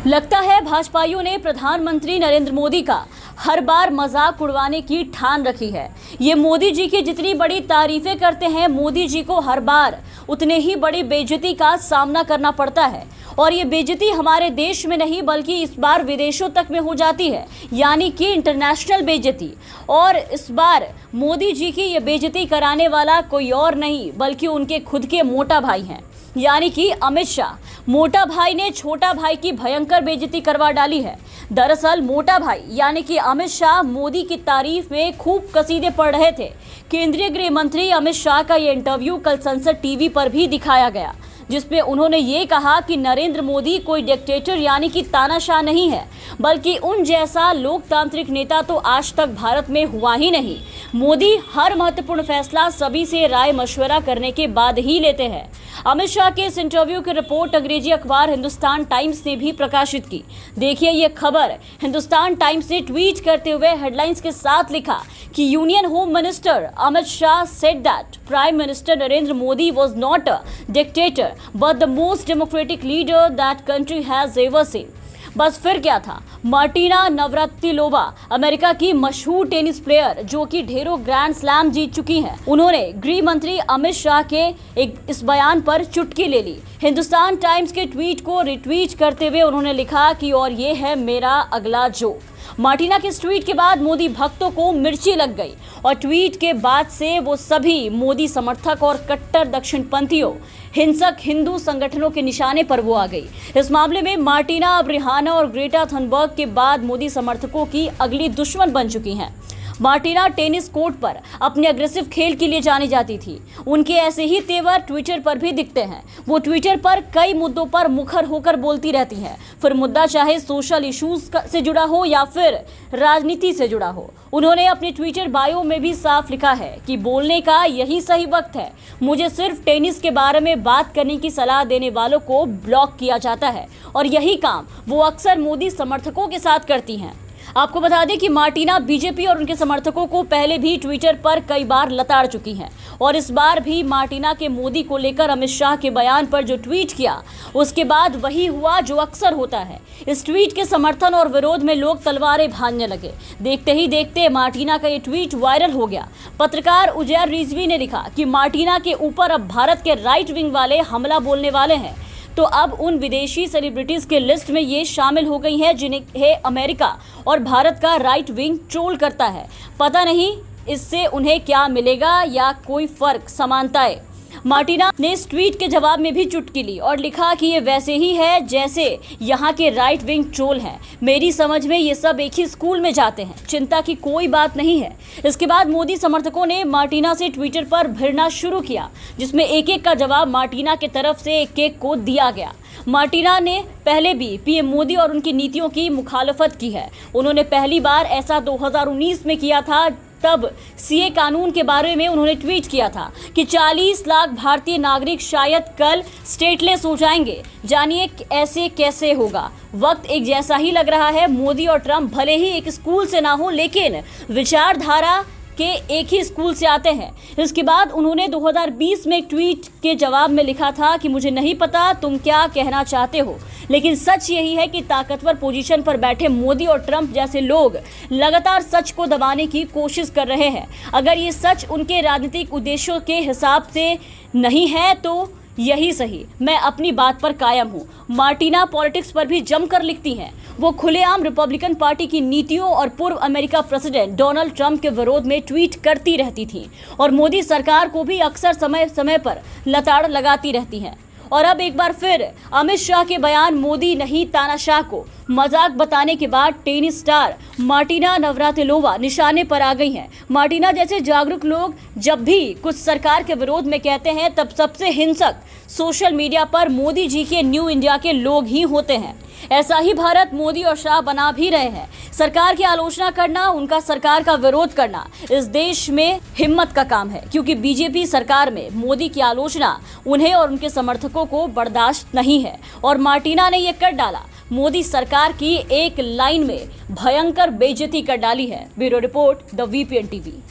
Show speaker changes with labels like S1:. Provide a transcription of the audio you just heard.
S1: लगता है भाजपाइयों ने प्रधानमंत्री नरेंद्र मोदी का हर बार मजाक उड़वाने की ठान रखी है। ये मोदी जी की जितनी बड़ी तारीफें करते हैं, मोदी जी को हर बार उतने ही बड़ी बेइज्जती का सामना करना पड़ता है। और ये बेइज्जती हमारे देश में नहीं बल्कि इस बार विदेशों तक में हो जाती है, यानी कि इंटरनेशनल बेइज्जती। और इस बार मोदी जी की ये बेइज्जती कराने वाला कोई और नहीं बल्कि उनके खुद के मोटा भाई हैं, यानी कि अमित शाह। मोटा भाई ने छोटा भाई की भयंकर बेइज्जती करवा डाली है। दरअसल मोटा भाई यानी कि अमित शाह मोदी की तारीफ में खूब कसीदे पढ़ रहे थे। केंद्रीय गृह मंत्री अमित शाह का ये इंटरव्यू कल संसद टीवी पर भी दिखाया गया, जिसमें उन्होंने ये कहा कि नरेंद्र मोदी कोई डिक्टेटर यानी कि तानाशाह नहीं है, बल्कि उन जैसा लोकतांत्रिक नेता तो आज तक भारत में हुआ ही नहीं। मोदी हर महत्वपूर्ण फैसला सभी से राय मशवरा करने के बाद ही लेते हैं। अमित शाह के इस इंटरव्यू की रिपोर्ट अंग्रेजी अखबार हिंदुस्तान टाइम्स ने भी प्रकाशित की। देखिए ये खबर। हिंदुस्तान टाइम्स ने ट्वीट करते हुए हेडलाइंस के साथ लिखा कि union home minister Amit Shah said that prime minister Narendra Modi was not a dictator but the most democratic leader that country has ever seen. बस फिर क्या था। मार्टिना नवरातिलोवा अमेरिका की मशहूर टेनिस प्लेयर जो कि ढेरों ग्रैंड स्लैम जीत चुकी हैं, उन्होंने गृह मंत्री अमित शाह के इस बयान पर चुटकी ले ली। हिंदुस्तान टाइम्स के ट्वीट को रिट्वीट करते हुए उन्होंने लिखा कि और ये है मेरा अगला जोक। मार्टिना के इस ट्वीट के बाद मोदी भक्तों को मिर्ची लग गई और ट्वीट के बाद से वो सभी मोदी समर्थक और कट्टर दक्षिणपंथियों हिंसक हिंदू संगठनों के निशाने पर वो आ गई। इस मामले में मार्टिना अब रिहाना और ग्रेटा थनबर्ग के बाद मोदी समर्थकों की अगली दुश्मन बन चुकी हैं। मार्टिना टेनिस कोर्ट पर अपने अग्रेसिव खेल के लिए जानी जाती थी। उनके ऐसे ही तेवर ट्विटर पर भी दिखते हैं। वो ट्विटर पर कई मुद्दों पर मुखर होकर बोलती रहती हैं, फिर मुद्दा चाहे सोशल इश्यूज से जुड़ा हो या फिर राजनीति से जुड़ा हो। उन्होंने अपने ट्विटर बायो में भी साफ लिखा है कि बोलने का यही सही वक्त है। मुझे सिर्फ टेनिस के बारे में बात करने की सलाह देने वालों को ब्लॉक किया जाता है और यही काम वो अक्सर मोदी समर्थकों के साथ करती हैं। आपको बता दें कि मार्टिना बीजेपी और उनके समर्थकों को पहले भी ट्विटर पर कई बार लताड़ चुकी हैं और इस बार भी मार्टिना के मोदी को लेकर अमित शाह के बयान पर जो ट्वीट किया उसके बाद वही हुआ जो अक्सर होता है। इस ट्वीट के समर्थन और विरोध में लोग तलवारें भांजने लगे। देखते ही देखते मार्टिना का ये ट्वीट वायरल हो गया। पत्रकार उजैर रिजवी ने लिखा कि मार्टिना के ऊपर अब भारत के राइट विंग वाले हमला बोलने वाले हैं, तो अब उन विदेशी सेलिब्रिटीज के लिस्ट में ये शामिल हो गई हैं जिन्हें अमेरिका और भारत का राइट विंग ट्रोल करता है। पता नहीं इससे उन्हें क्या मिलेगा या कोई फर्क समानताएं। मार्टिना ने इस ट्वीट के जवाब में भी चुटकी ली और लिखा कि ये वैसे ही है जैसे यहाँ के राइट विंग ट्रोल हैं। मेरी समझ में ये सब एक ही स्कूल में जाते हैं, चिंता की कोई बात नहीं है। इसके बाद मोदी समर्थकों ने मार्टिना से ट्विटर पर भिड़ना शुरू किया, जिसमें एक एक का जवाब मार्टिना की तरफ से एक एक को दिया गया। मार्टिना ने पहले भी पीएम मोदी और उनकी नीतियों की मुखालफत की है। उन्होंने पहली बार ऐसा 2019 में किया था। तब सीए कानून के बारे में उन्होंने ट्वीट किया था कि 40 लाख भारतीय नागरिक शायद कल स्टेटलेस हो जाएंगे। जानिए ऐसे कैसे होगा। वक्त एक जैसा ही लग रहा है। मोदी और ट्रंप भले ही एक स्कूल से ना हो, लेकिन विचारधारा के एक ही स्कूल से आते हैं। इसके बाद उन्होंने 2020 में एक ट्वीट के जवाब में लिखा था कि मुझे नहीं पता तुम क्या कहना चाहते हो, लेकिन सच यही है कि ताकतवर पोजीशन पर बैठे मोदी और ट्रंप जैसे लोग लगातार सच को दबाने की कोशिश कर रहे हैं। अगर ये सच उनके राजनीतिक उद्देश्यों के हिसाब से नहीं है तो यही सही। मैं अपनी बात पर कायम हूँ। मार्टिना पॉलिटिक्स पर भी जमकर लिखती हैं। वो खुलेआम रिपब्लिकन पार्टी की नीतियों और पूर्व अमेरिका प्रेसिडेंट डोनाल्ड ट्रंप के विरोध में ट्वीट करती रहती थीं और मोदी सरकार को भी अक्सर समय समय पर लताड़ लगाती रहती हैं। और अब एक बार फिर अमित शाह के बयान मोदी नहीं तानाशाह को मजाक बताने के बाद टेनिस स्टार मार्टिना नवरातिलोवा निशाने पर आ गई हैं। मार्टिना जैसे जागरूक लोग जब भी कुछ सरकार के विरोध में कहते हैं, तब सबसे हिंसक सोशल मीडिया पर मोदी जी के न्यू इंडिया के लोग ही होते हैं। ऐसा ही भारत मोदी और शाह बना भी रहे हैं। सरकार की आलोचना करना, उनका सरकार का विरोध करना इस देश में हिम्मत का काम है, क्योंकि बीजेपी सरकार में मोदी की आलोचना उन्हें और उनके समर्थकों को बर्दाश्त नहीं है। और मार्टिना ने यह कर डाला। मोदी सरकार की एक लाइन में भयंकर बेइज्जती कर डाली है। Bureau report, the VPN TV.